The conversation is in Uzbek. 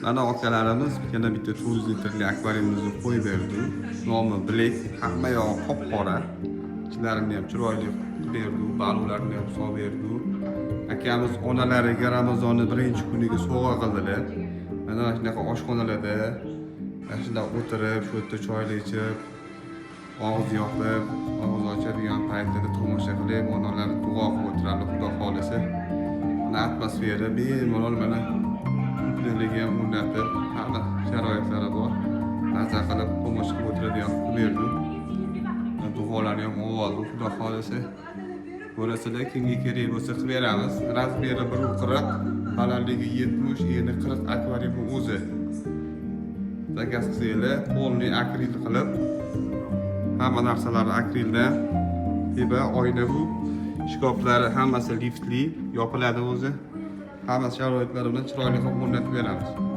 Mana akalarimiz yana bitta 900 litrli akvariumimizni qo'yib berdi. Nomi Black, hamma yog'i qop-qora. Ichlarini ham chiroyli qilib berdi, baliqlarni ham solib berdi. Akamiz onalariga Ramazonni birinchi kuniga sovg'a qildilar. Mana shunaqa oshxonalarda shunday o'tirib, shu yerda choylar ichib, og'iz yoqib, og'iz ochadigan paytida tomosha qilib, onalar duo qilib o'tiradi, xudo xolisa. Mana atmosfera bemalol mana ko'plarga ham o'rnatib, hamma sharoitlari bor. Maza qilib tomosha qilib o'tiradigan qilib berdi. Duolarni ham oldi, xudo xolisa. Ko'rasizlar, kimga kerak bo'lsa qilib beramiz. Razmeri 1.40, balandligi 70, eni 40 akvariumning o'zi. Zakaz qilsanglar, polniy akril qilib, hamma narsalarni akrildan, teba oyna bu, shkaflari hammasi liftli, yopiladi o'zi. Hamma sharoitlari bilan chiroyli qilib o'rnatib beramiz.